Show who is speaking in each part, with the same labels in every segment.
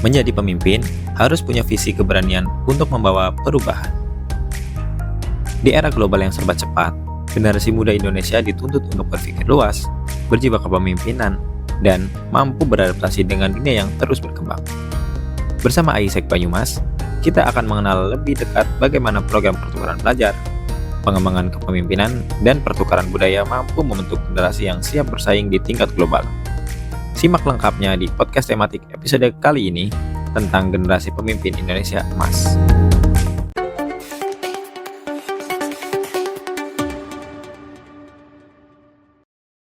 Speaker 1: Menjadi pemimpin harus punya visi keberanian untuk membawa perubahan. Di era global yang serba cepat, generasi muda Indonesia dituntut untuk berpikir luas, berjiwa kepemimpinan, dan mampu beradaptasi dengan dunia yang terus berkembang. Bersama AIESEC Banyumas, kita akan mengenal lebih dekat bagaimana program pertukaran pelajar, pengembangan kepemimpinan, dan pertukaran budaya mampu membentuk generasi yang siap bersaing di tingkat global. Simak lengkapnya di podcast tematik episode kali ini tentang generasi pemimpin Indonesia Emas.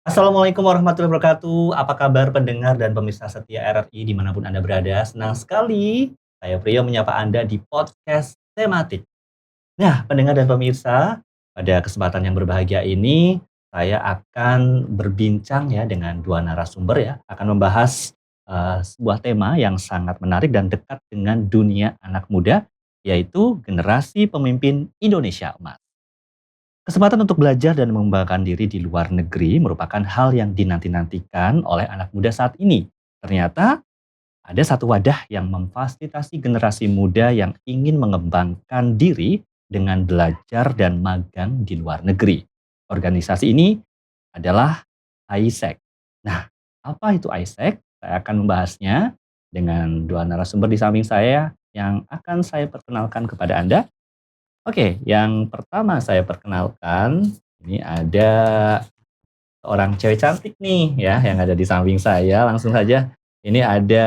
Speaker 2: Assalamualaikum warahmatullahi wabarakatuh. Apa kabar pendengar dan pemirsa setia RRI dimanapun Anda berada? Senang sekali saya Priyo menyapa Anda di podcast tematik. Nah, pendengar dan pemirsa, pada kesempatan yang berbahagia ini saya akan berbincang ya dengan dua narasumber ya, akan membahas sebuah tema yang sangat menarik dan dekat dengan dunia anak muda, yaitu generasi pemimpin Indonesia Emas. Kesempatan untuk belajar dan mengembangkan diri di luar negeri merupakan hal yang dinanti-nantikan oleh anak muda saat ini. Ternyata ada satu wadah yang memfasilitasi generasi muda yang ingin mengembangkan diri dengan belajar dan magang di luar negeri. Organisasi ini adalah AIESEC. Nah, apa itu AIESEC? Saya akan membahasnya dengan dua narasumber di samping saya yang akan saya perkenalkan kepada Anda. Oke, yang pertama saya perkenalkan, ini ada seorang cewek cantik nih ya yang ada di samping saya. Langsung saja, ini ada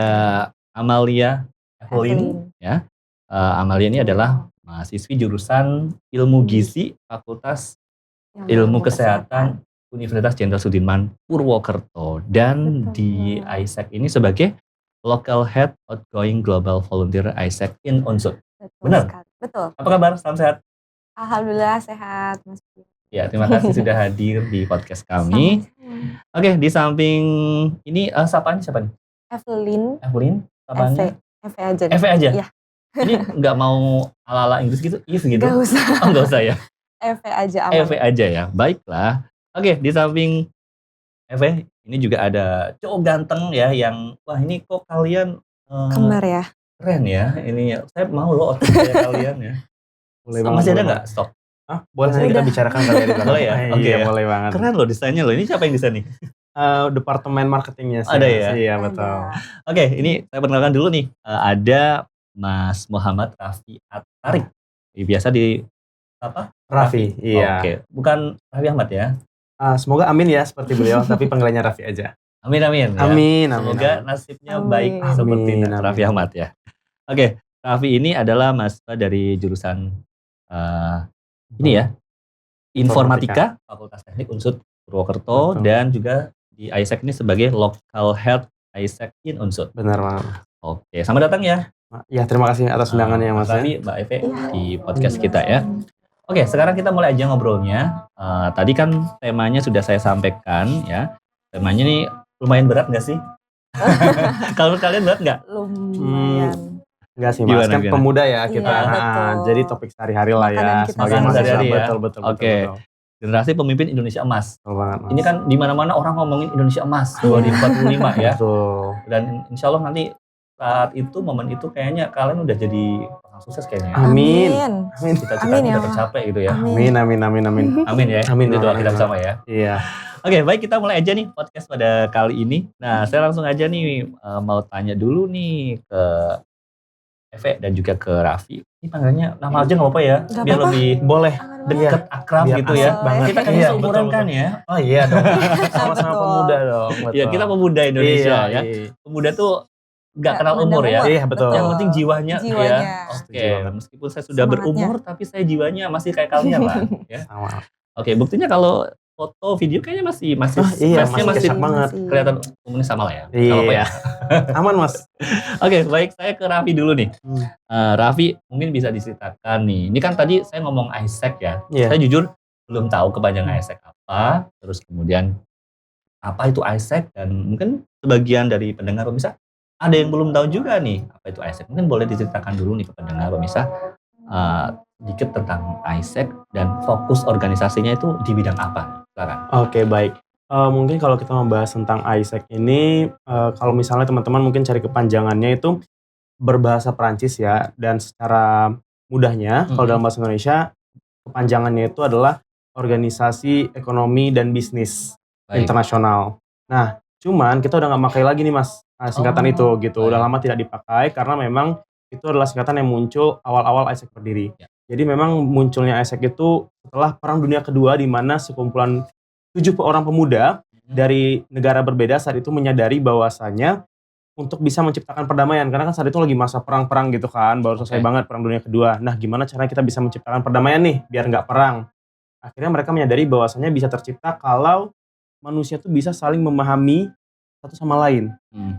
Speaker 2: Amalia Evelyn ya. Amalia ini adalah mahasiswi jurusan Ilmu Gizi Fakultas Ilmu Kesehatan Universitas Jenderal Sudirman Purwokerto, dan di AIESEC ini sebagai Local Head Outgoing Global Volunteer AIESEC in Unsur. Benar?
Speaker 3: Sekali. Betul.
Speaker 2: Apa kabar? Salam sehat.
Speaker 3: Alhamdulillah sehat, Mas.
Speaker 2: Ya, terima kasih sudah hadir di podcast kami.
Speaker 3: Sama-sama.
Speaker 2: Oke, di samping ini siapa nih?
Speaker 3: Evelyn.
Speaker 2: Evelyn? Apanya?
Speaker 3: Eve aja.
Speaker 2: Eve aja?
Speaker 3: Iya.
Speaker 2: Ini nggak mau ala-ala Inggris gitu? If gitu?
Speaker 3: Gak usah.
Speaker 2: Oh, nggak usah ya?
Speaker 3: Eve aja aman.
Speaker 2: Eve aja ya, baiklah. Oke, di samping Eve, ini juga ada cowok ganteng ya yang, wah ini kok kalian
Speaker 3: Kembar ya.
Speaker 2: keren ya. Ini saya mau loh outfit kayak kalian ya.
Speaker 4: Boleh
Speaker 2: Masih ada
Speaker 4: banget.
Speaker 2: nggak stok?
Speaker 4: Boleh nanti kita bicarakan kali ya di belakang.
Speaker 2: Boleh ya? Oke
Speaker 4: Iya,
Speaker 2: ya.
Speaker 4: boleh banget.
Speaker 2: Keren loh desainnya loh. Ini siapa yang desain nih?
Speaker 4: Departemen marketingnya sih.
Speaker 2: Ada ya?
Speaker 4: Iya, betul.
Speaker 2: Oke, ini saya perkenalkan dulu nih. Ada Mas Muhammad Raffi Atarik. Biasa di apa?
Speaker 4: Raffi, iya.
Speaker 2: Oke, bukan Raffi Ahmad ya?
Speaker 4: Semoga amin ya seperti beliau, tapi panggilannya Raffi aja.
Speaker 2: Amin amin. Ya.
Speaker 4: Amin, amin.
Speaker 2: Semoga
Speaker 4: amin.
Speaker 2: nasibnya
Speaker 3: Amin.
Speaker 2: baik seperti
Speaker 4: Amin,
Speaker 2: Raffi
Speaker 4: amin.
Speaker 2: Ahmad ya. Oke, Raffi ini adalah mahasiswa dari jurusan ini ya, Informatika, Fakultas Teknik Unsur Purwokerto,
Speaker 4: Betul.
Speaker 2: dan juga di AIESEC ini sebagai Local Head AIESEC in Unsur.
Speaker 4: Benar banget.
Speaker 2: Oke, selamat datang ya.
Speaker 4: Ya, terima kasih atas undangannya Mas ya.
Speaker 2: Raffi, Mbak Eve
Speaker 3: Iya.
Speaker 2: di podcast kita ya. Oke, sekarang kita mulai aja ngobrolnya. Tadi kan temanya sudah saya sampaikan ya. Temanya nih lumayan berat nggak sih? Kalau kalian berat nggak?
Speaker 3: Lumayan.
Speaker 4: Enggak sih Mas, kan
Speaker 2: Gimana?
Speaker 4: pemuda ya kita.
Speaker 3: Iya, betul.
Speaker 4: Jadi topik sehari-hari lah ya
Speaker 3: Makanan kita
Speaker 4: sebagai
Speaker 2: Makanan
Speaker 4: mahasiswa.
Speaker 2: sehari-hari ya.
Speaker 4: Betul.
Speaker 2: Oke. Generasi pemimpin Indonesia Emas.
Speaker 4: Betul banget Mas.
Speaker 2: Ini kan di mana-mana orang ngomongin Indonesia Emas 2045 ya.
Speaker 4: Betul.
Speaker 2: Dan insya Allah nanti saat itu, momen itu kayaknya kalian udah jadi orang sukses kayaknya.
Speaker 4: Amin. Amin.
Speaker 2: Cita-cita
Speaker 3: Amin ya
Speaker 2: udah tercapai gitu ya.
Speaker 4: Amin, amin, amin, amin.
Speaker 2: Amin ya.
Speaker 4: Amin,
Speaker 2: Itu doa
Speaker 4: amin,
Speaker 2: kita
Speaker 4: amin.
Speaker 2: bersama ya.
Speaker 4: Iya.
Speaker 2: Oke, baik, kita mulai aja nih podcast pada kali ini. Nah, saya langsung aja nih mau tanya dulu nih ke Eve dan juga ke Raffi. Ini panggilannya nama aja nggak apa-apa ya,
Speaker 3: Nggak
Speaker 2: biar
Speaker 3: apa-apa.
Speaker 2: lebih
Speaker 4: Boleh.
Speaker 2: deket, akrab
Speaker 4: Biar
Speaker 2: gitu
Speaker 4: asik
Speaker 2: ya.
Speaker 4: banget.
Speaker 2: Kita kan
Speaker 4: Iya,
Speaker 2: seumuran
Speaker 4: betul,
Speaker 2: kan
Speaker 4: betul.
Speaker 2: ya.
Speaker 4: Oh iya dong. Sama-sama
Speaker 3: Betul.
Speaker 4: pemuda dong. Betul.
Speaker 2: Ya, kita pemuda Indonesia
Speaker 4: Iya,
Speaker 2: ya.
Speaker 4: iya.
Speaker 2: Pemuda tuh nggak
Speaker 3: Nggak
Speaker 2: kenal
Speaker 3: pandang
Speaker 2: umur ya.
Speaker 3: umur.
Speaker 4: Iya, betul.
Speaker 2: Yang penting jiwanya, ya.
Speaker 3: Jiwanya.
Speaker 2: Oke,
Speaker 4: Setuju banget.
Speaker 2: meskipun saya sudah
Speaker 3: Semangatnya.
Speaker 2: berumur tapi saya jiwanya masih kayak kalian lah ya.
Speaker 4: Sama.
Speaker 2: Oke, buktinya kalau foto, video kayaknya masih
Speaker 4: Iya,
Speaker 2: face-nya
Speaker 4: masih kecap banget.
Speaker 2: kelihatan umurnya sama lah ya. Nggak
Speaker 4: Iya.
Speaker 2: apa-apa ya.
Speaker 4: Aman Mas.
Speaker 2: Oke, baik, saya ke Raffi dulu nih.
Speaker 4: Hmm.
Speaker 2: Raffi mungkin bisa diceritakan nih. Ini kan tadi saya ngomong AIESEC ya.
Speaker 4: Iya.
Speaker 2: Saya jujur belum tahu kepanjangan AIESEC apa, terus kemudian apa itu AIESEC, dan mungkin sebagian dari pendengar pemirsa ada yang belum tahu juga nih apa itu AIESEC. Mungkin boleh diceritakan dulu nih ke pendengar pemirsa sedikit tentang AIESEC dan fokus organisasinya itu di bidang apa. Silakan.
Speaker 4: Oke, baik. Mungkin kalau kita membahas tentang AIESEC ini, kalau misalnya teman-teman mungkin cari kepanjangannya itu berbahasa Perancis ya, dan secara mudahnya kalau dalam bahasa Indonesia kepanjangannya itu adalah Organisasi Ekonomi dan Bisnis
Speaker 2: Baik.
Speaker 4: Internasional. Nah, cuman kita udah nggak pakai lagi nih Mas singkatan itu gitu. Udah
Speaker 2: baik.
Speaker 4: lama tidak dipakai karena memang itu adalah singkatan yang muncul awal-awal AIESEC berdiri.
Speaker 2: Ya.
Speaker 4: Jadi memang munculnya AIESEC itu setelah Perang Dunia Kedua, di mana sekumpulan 7 orang pemuda dari negara berbeda saat itu menyadari bahwasanya untuk bisa menciptakan perdamaian, karena kan saat itu lagi masa perang-perang gitu kan, baru selesai
Speaker 2: Oke.
Speaker 4: banget Perang Dunia Kedua. Nah, gimana caranya kita bisa menciptakan perdamaian nih biar nggak perang? Akhirnya mereka menyadari bahwasanya bisa tercipta kalau manusia tuh bisa saling memahami satu sama lain.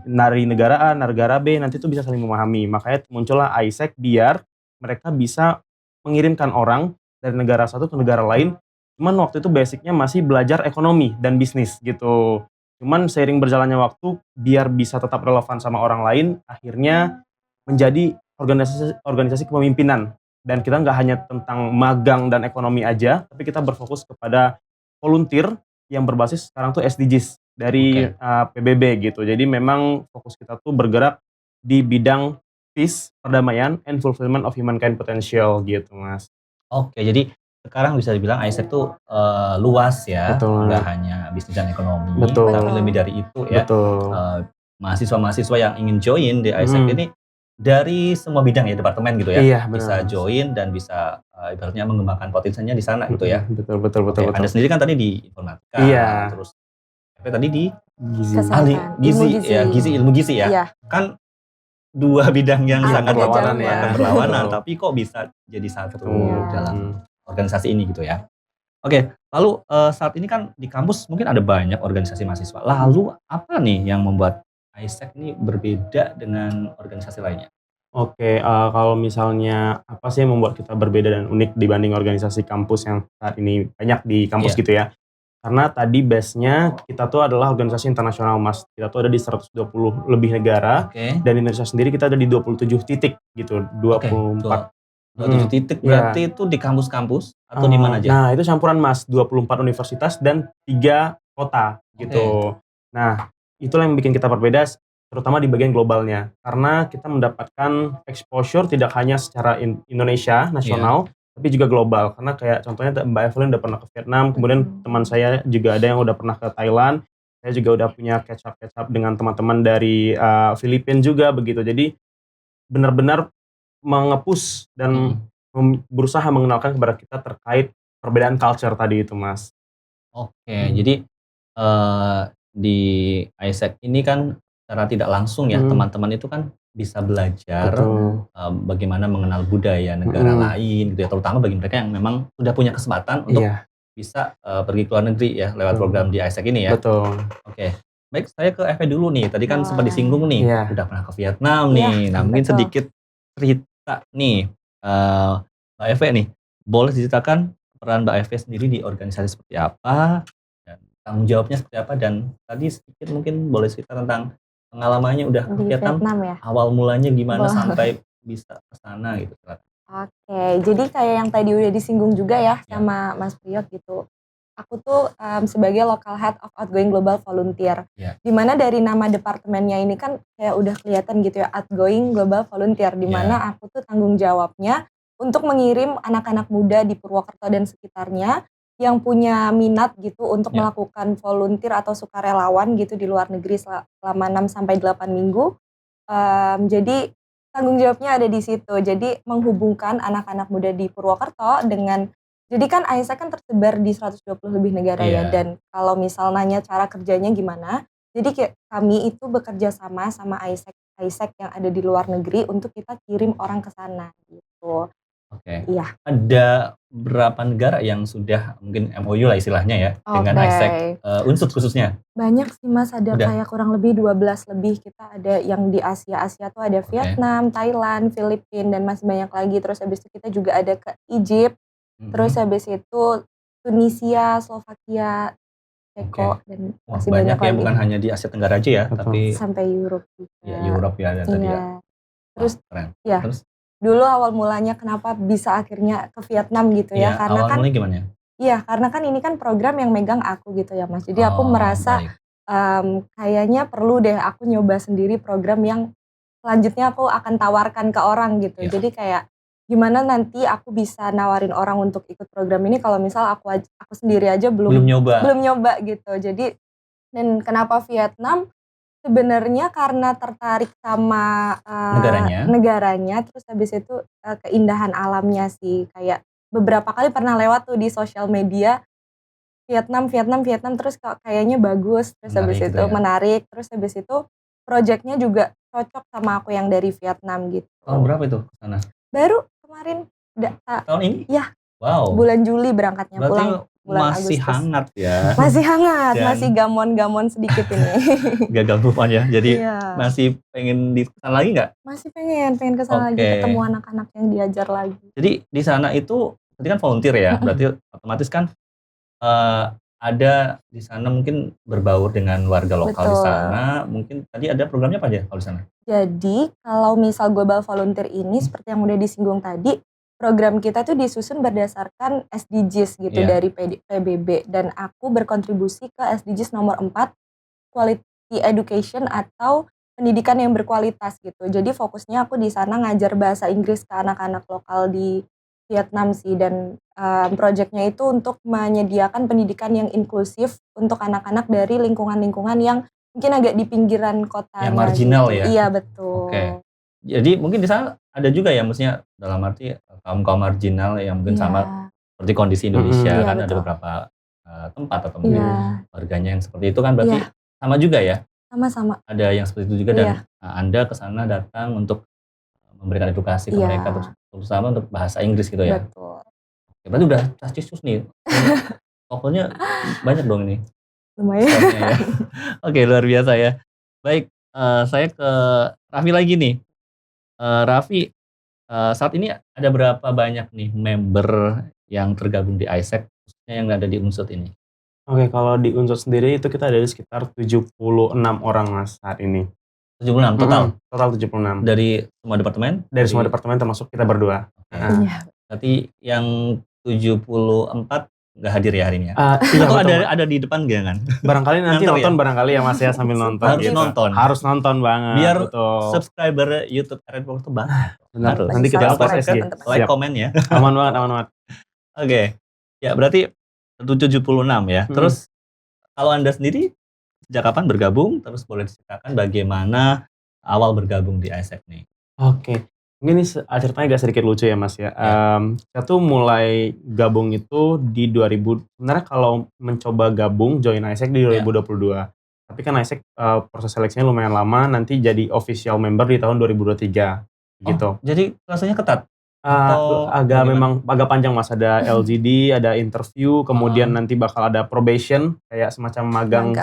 Speaker 4: Dari negara A, negara B, nanti tuh bisa saling memahami. Makanya muncullah AIESEC biar mereka bisa mengirimkan orang dari negara satu ke negara lain. Cuman waktu itu basicnya masih belajar ekonomi dan bisnis gitu. Cuman seiring berjalannya waktu, biar bisa tetap relevan sama orang lain, akhirnya menjadi organisasi kepemimpinan. Dan kita nggak hanya tentang magang dan ekonomi aja, tapi kita berfokus kepada volunteer yang berbasis sekarang tuh SDGs dari PBB gitu. Jadi memang fokus kita tuh bergerak di bidang peace, perdamaian, and fulfillment of humankind potential gitu Mas.
Speaker 2: Oke, jadi sekarang bisa dibilang AIESEC tuh luas ya,
Speaker 4: Betul.
Speaker 2: nggak hanya bisnis dan ekonomi,
Speaker 4: Betul.
Speaker 2: tapi lebih dari itu ya.
Speaker 4: Betul.
Speaker 2: Mahasiswa-mahasiswa yang ingin join di AIESEC ini dari semua bidang ya, departemen gitu ya,
Speaker 4: Iya,
Speaker 2: bisa
Speaker 4: benar.
Speaker 2: join dan bisa ibaratnya mengembangkan potensinya di sana gitu ya.
Speaker 4: Betul.
Speaker 2: Oke, Anda sendiri kan tadi di informatika,
Speaker 4: Iya.
Speaker 2: terus apa tadi di
Speaker 4: Gizi.
Speaker 3: Kesehatan.
Speaker 2: ahli gizi,
Speaker 3: Ilmu gizi.
Speaker 2: ya, ilmu gizi ya.
Speaker 3: Iya.
Speaker 2: Kan dua bidang yang
Speaker 3: Agak
Speaker 2: sangat
Speaker 4: berlawanan
Speaker 3: jauh ya.
Speaker 2: berlawanan,
Speaker 4: Betul.
Speaker 2: tapi kok bisa jadi satu
Speaker 4: Betul.
Speaker 2: dalam organisasi ini gitu ya. Oke, lalu saat ini kan di kampus mungkin ada banyak organisasi mahasiswa. Lalu apa nih yang membuat AIESEC ini berbeda dengan organisasi lainnya?
Speaker 4: Oke, kalau misalnya apa sih yang membuat kita berbeda dan unik dibanding organisasi kampus yang saat ini banyak di kampus
Speaker 2: Iya.
Speaker 4: gitu ya. Karena tadi base-nya kita tuh adalah organisasi internasional Mas. Kita tuh ada di 120 lebih negara,
Speaker 2: Oke.
Speaker 4: dan Indonesia sendiri kita ada di 27 titik gitu,
Speaker 2: Oke,
Speaker 4: 24.
Speaker 2: 27 titik
Speaker 4: Iya.
Speaker 2: berarti itu di kampus-kampus atau di mana aja?
Speaker 4: Nah, itu campuran Mas, 24 universitas dan 3 kota gitu. Nah, itulah yang bikin kita berbeda, terutama di bagian globalnya. Karena kita mendapatkan exposure tidak hanya secara Indonesia, nasional, tapi juga global. Karena kayak contohnya Mbak Evelyn udah pernah ke Vietnam, kemudian teman saya juga ada yang udah pernah ke Thailand. Saya juga udah punya catch up dengan teman-teman dari Filipina juga begitu. Jadi benar-benar mengepus dan berusaha mengenalkan kepada kita terkait perbedaan culture tadi itu Mas.
Speaker 2: Oke, jadi di AIESEC ini kan secara tidak langsung ya, teman-teman itu kan bisa belajar
Speaker 4: Betul.
Speaker 2: bagaimana mengenal budaya negara lain gitu ya, terutama bagi mereka yang memang sudah punya kesempatan untuk bisa pergi ke luar negeri ya lewat program di AIESEC ini ya.
Speaker 4: Betul.
Speaker 2: Oke, baik, saya ke Eve dulu nih. Tadi kan sempat disinggung nih,
Speaker 4: Iya.
Speaker 2: udah pernah ke Vietnam nih. Nah, mungkin
Speaker 3: betul.
Speaker 2: sedikit cerita nih, Mbak Eve nih, boleh diceritakan peran Mbak Eve sendiri di organisasi seperti apa, dan tanggung jawabnya seperti apa, dan tadi sedikit mungkin boleh cerita tentang pengalamannya udah ke
Speaker 3: Di
Speaker 2: Vietnam,
Speaker 3: Vietnam ya.
Speaker 2: awal mulanya gimana
Speaker 3: Wah.
Speaker 2: sampai bisa ke sana gitu.
Speaker 3: Oke, jadi kayak yang tadi udah disinggung juga ya sama Mas Priok gitu. Aku tuh sebagai local head of outgoing global volunteer. Dimana dari nama departemennya ini kan kayak udah kelihatan gitu ya, outgoing global volunteer. Dimana aku tuh tanggung jawabnya untuk mengirim anak-anak muda di Purwokerto dan sekitarnya yang punya minat gitu untuk melakukan volunteer atau sukarelawan gitu di luar negeri selama 6-8 minggu. Jadi tanggung jawabnya ada di situ. Jadi menghubungkan anak-anak muda di Purwokerto dengan, jadi kan AIESEC kan tersebar di 120 lebih negara ya, dan kalau misal nanya cara kerjanya gimana, jadi kami itu bekerja sama AIESEC yang ada di luar negeri untuk kita kirim orang ke sana gitu.
Speaker 2: Oke.
Speaker 3: Iya.
Speaker 2: Ada berapa negara yang sudah mungkin MOU lah istilahnya ya dengan AIESEC UNSUD khususnya?
Speaker 3: Banyak sih Mas, ada
Speaker 2: Udah.
Speaker 3: kayak kurang lebih 12 lebih. Kita ada yang di Asia tuh ada Vietnam, Thailand, Filipina, dan masih banyak lagi. Terus habis itu kita juga ada ke Egypt, terus habis itu Tunisia, Slovakia, Ceko, dan
Speaker 2: Wah,
Speaker 3: masih
Speaker 2: banyak
Speaker 3: banyak
Speaker 2: ya,
Speaker 3: lagi.
Speaker 2: bukan hanya di Asia Tenggara aja ya, tapi
Speaker 3: Sampai Europe juga.
Speaker 2: ya Europe ya ada tadi ya.
Speaker 3: Terus
Speaker 2: Keren.
Speaker 3: ya,
Speaker 2: Terus
Speaker 3: dulu awal mulanya kenapa bisa akhirnya ke Vietnam gitu ya, karena
Speaker 2: awal
Speaker 3: kan
Speaker 2: mulanya gimana?
Speaker 3: iya, karena kan ini kan program yang megang aku gitu ya Mas. Jadi aku merasa
Speaker 2: Baik.
Speaker 3: kayaknya perlu deh aku nyoba sendiri program yang selanjutnya aku akan tawarkan ke orang gitu.
Speaker 2: Iya.
Speaker 3: Jadi kayak gimana nanti aku bisa nawarin orang untuk ikut program ini kalau misal aku sendiri aja
Speaker 2: Belum nyoba.
Speaker 3: nyoba gitu. Jadi dan kenapa Vietnam? Sebenarnya karena tertarik sama negaranya, terus habis itu keindahan alamnya sih. Kayak beberapa kali pernah lewat tuh di sosial media Vietnam, terus kayaknya bagus, terus habis
Speaker 2: Menarik
Speaker 3: itu
Speaker 2: gitu ya.
Speaker 3: menarik, terus habis itu projeknya juga cocok sama aku yang dari Vietnam gitu.
Speaker 2: Tahun berapa itu ke sana?
Speaker 3: Baru kemarin
Speaker 2: Tahun ini?
Speaker 3: Iya.
Speaker 2: Wow.
Speaker 3: Bulan Juli berangkatnya,
Speaker 2: Berarti
Speaker 3: pulang bulan
Speaker 2: masih
Speaker 3: Agustus.
Speaker 2: hangat ya.
Speaker 3: Masih hangat,
Speaker 2: Dan-
Speaker 3: masih gamon-gamon sedikit ini.
Speaker 2: Gagal move on ya. Jadi
Speaker 3: Iya.
Speaker 2: masih pengen di sana lagi nggak?
Speaker 3: Masih pengen kesana lagi,
Speaker 2: Oke.
Speaker 3: ketemu anak-anak yang diajar lagi.
Speaker 2: Jadi di sana itu berarti kan volunteer ya. Berarti otomatis kan ada di sana mungkin berbaur dengan warga lokal di
Speaker 3: Betul.
Speaker 2: sana. Mungkin tadi ada programnya apa aja kalau di sana?
Speaker 3: Jadi kalau misal Global Volunteer ini seperti yang udah disinggung tadi, program kita tuh disusun berdasarkan SDGs gitu
Speaker 2: Iya.
Speaker 3: dari PBB, dan aku berkontribusi ke SDGs nomor 4, Quality Education atau pendidikan yang berkualitas gitu. Jadi fokusnya aku di sana ngajar bahasa Inggris ke anak-anak lokal di Vietnam sih, dan proyeknya itu untuk menyediakan pendidikan yang inklusif untuk anak-anak dari lingkungan-lingkungan yang mungkin agak di pinggiran kotanya.
Speaker 2: Yang marginal
Speaker 3: gitu.
Speaker 2: ya?
Speaker 3: Iya betul.
Speaker 2: Oke. Jadi mungkin di sana ada juga ya, maksudnya dalam arti kaum marginal yang mungkin
Speaker 3: Iya.
Speaker 2: sama seperti kondisi Indonesia
Speaker 3: Iya,
Speaker 2: kan ada
Speaker 3: betul.
Speaker 2: beberapa tempat atau mungkin
Speaker 3: Iya,
Speaker 2: warganya yang seperti itu kan berarti
Speaker 3: Iya.
Speaker 2: sama juga ya?
Speaker 3: sama-sama.
Speaker 2: Ada yang seperti itu juga
Speaker 3: Iya.
Speaker 2: dan Anda ke sana datang untuk memberikan edukasi ke
Speaker 3: Iya.
Speaker 2: mereka terutama untuk bahasa Inggris gitu ya.
Speaker 3: Betul.
Speaker 2: Oke, berarti udah tas nih. Pokoknya banyak dong ini.
Speaker 3: Lumayan.
Speaker 2: Stepnya ya. Oke, luar biasa ya. Baik, saya ke Raffi lagi nih. Raffi, saat ini ada berapa banyak nih member yang tergabung di ISEC, khususnya yang ada di Unsut ini?
Speaker 4: Oke, kalau di Unsur sendiri itu kita ada di sekitar 76 orang Mas saat ini.
Speaker 2: 76 total?
Speaker 4: Total 76.
Speaker 2: Dari semua departemen?
Speaker 4: Dari semua departemen termasuk kita berdua.
Speaker 2: Oke.
Speaker 3: Iya.
Speaker 2: Berarti yang 74 nggak hadir ya hari ini ya?
Speaker 4: Iya,
Speaker 2: Atau
Speaker 4: betul, Mas.
Speaker 2: ada di depan jangan?
Speaker 4: Barangkali nanti
Speaker 2: Nonton
Speaker 4: nonton
Speaker 2: ya?
Speaker 4: barangkali ya Mas ya sambil nonton.
Speaker 2: Harus
Speaker 4: gitu.
Speaker 2: nonton.
Speaker 4: Harus nonton banget.
Speaker 2: Biar
Speaker 4: betul.
Speaker 2: Subscriber YouTube RN itu banget.
Speaker 4: Benar.
Speaker 2: harus.
Speaker 4: Nanti kita
Speaker 2: Jangan
Speaker 4: upload
Speaker 2: lupa
Speaker 4: SG.
Speaker 3: teman-teman.
Speaker 2: Like,
Speaker 4: Siap.
Speaker 2: komen ya.
Speaker 4: Aman banget.
Speaker 2: Oke. Ya berarti 76 ya. Terus kalau Anda sendiri sejak kapan bergabung? Terus boleh diceritakan bagaimana awal bergabung di ISEC nih?
Speaker 4: Oke. Mungkin ini ceritanya agak sedikit lucu ya Mas ya. Saya tuh mulai gabung itu di 2000. Sebenarnya kalau mencoba gabung join ISEC di 2022. Tapi kan ISEC proses seleksinya lumayan lama. Nanti jadi official member di tahun 2023 gitu.
Speaker 2: Jadi rasanya ketat?
Speaker 4: Memang agak panjang Mas, ada LGD, ada interview, kemudian nanti bakal ada probation kayak semacam magang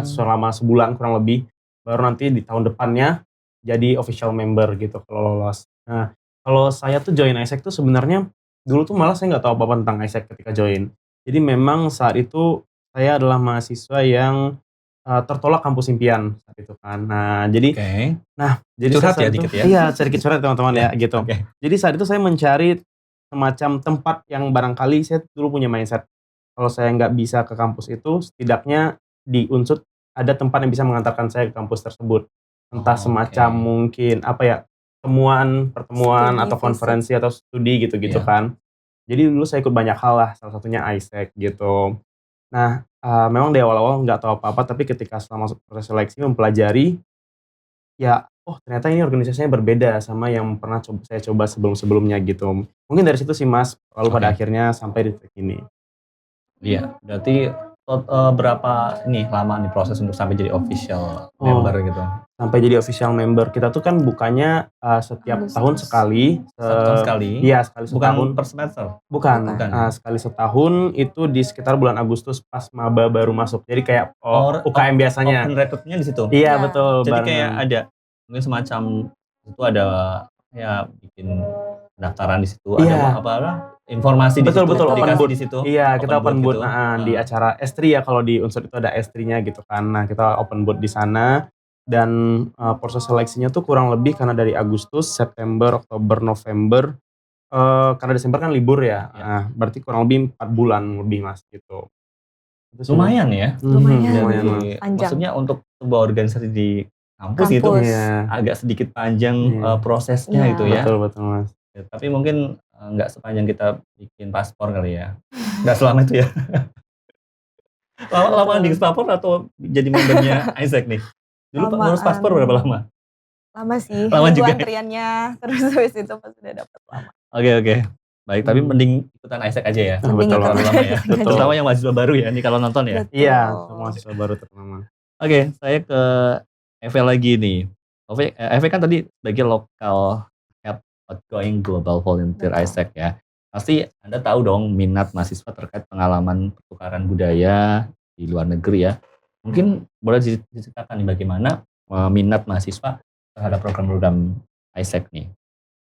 Speaker 4: selama sebulan kurang lebih, baru nanti di tahun depannya jadi official member gitu kalau lolos. Nah, kalau saya tuh join ISEC tuh sebenarnya dulu tuh malah saya nggak tahu apa-apa tentang ISEC ketika join. Jadi memang saat itu saya adalah mahasiswa yang tertolak kampus impian saat itu kan. Nah, jadi jadi
Speaker 2: curhat
Speaker 4: saya
Speaker 2: ya dikit ya.
Speaker 4: Iya, sedikit curhat teman-teman ya gitu.
Speaker 2: Oke.
Speaker 4: Jadi saat itu saya mencari semacam tempat yang barangkali saya dulu punya mindset. Kalau saya nggak bisa ke kampus itu, setidaknya di Unsut ada tempat yang bisa mengantarkan saya ke kampus tersebut. Entah semacam mungkin apa ya, pertemuan
Speaker 3: Studi,
Speaker 4: atau konferensi atau studi gitu-gitu kan. Jadi dulu saya ikut banyak hal lah, salah satunya ISEC gitu. Nah, memang di awal-awal nggak tahu apa-apa, tapi ketika selama proses seleksi mempelajari, ya ternyata ini organisasinya berbeda sama yang pernah saya coba sebelum-sebelumnya gitu. Mungkin dari situ sih Mas, lalu pada akhirnya sampai di titik ini.
Speaker 2: Iya, berarti berapa lama nih proses untuk sampai jadi official member gitu?
Speaker 4: Sampai jadi official member, kita tuh kan bukanya setiap tahun sekali.
Speaker 2: Setahun sekali?
Speaker 4: Iya, sekali setahun.
Speaker 2: Bukan per semester?
Speaker 4: Bukan. Sekali setahun itu di sekitar bulan Agustus pas maba baru masuk. Jadi kayak UKM biasanya.
Speaker 2: Open recruitnya di situ?
Speaker 4: Iya, betul.
Speaker 2: Jadi kayak ada mungkin semacam itu ada ya bikin pendaftaran di situ, ada apa informasi di situ,
Speaker 4: betul, open booth
Speaker 2: di situ.
Speaker 4: Iya, kita open booth
Speaker 2: gitu.
Speaker 4: di acara S3 ya, kalau di Unsur itu ada S3-nya gitu kan. Nah, kita open booth di sana dan proses seleksinya tuh kurang lebih karena dari Agustus, September, Oktober, November. Karena Desember kan libur ya. Nah, berarti kurang lebih 4 bulan lebih Mas gitu.
Speaker 2: Lumayan ya.
Speaker 3: Lumayan.
Speaker 2: Maksudnya untuk sebuah organisasi di kampus gitu.
Speaker 3: Kampus.
Speaker 4: Iya.
Speaker 2: Agak sedikit panjang
Speaker 4: Iya.
Speaker 2: prosesnya
Speaker 3: Iya.
Speaker 2: gitu ya.
Speaker 4: Betul Mas.
Speaker 2: Ya, tapi mungkin nggak sepanjang kita bikin paspor kali ya. Nggak selama itu ya. Lama di paspor atau jadi membernya Isaac nih? Dulu ngurus paspor berapa lama?
Speaker 3: Lama sih.
Speaker 2: Lama
Speaker 3: Nunggu
Speaker 2: juga.
Speaker 3: antriannya, terus habis itu pas udah dapet lama.
Speaker 2: Oke. Baik, tapi mending ikutan Isaac aja ya.
Speaker 3: Mending
Speaker 4: Betul
Speaker 3: ikutan
Speaker 2: Terlalu lama ya.
Speaker 4: Betul.
Speaker 2: Terutama yang mahasiswa baru ya, nih kalau nonton ya.
Speaker 3: Betul.
Speaker 4: Iya, semua siswa baru terutama.
Speaker 2: Oke, saya ke Eve lagi nih. Eve kan tadi sebagai lokal head outgoing global volunteer
Speaker 3: Betul.
Speaker 2: Isaac ya. Pasti Anda tahu dong minat mahasiswa terkait pengalaman pertukaran budaya di luar negeri ya. Mungkin boleh diceritakan nih bagaimana minat mahasiswa terhadap program-program Isaac nih.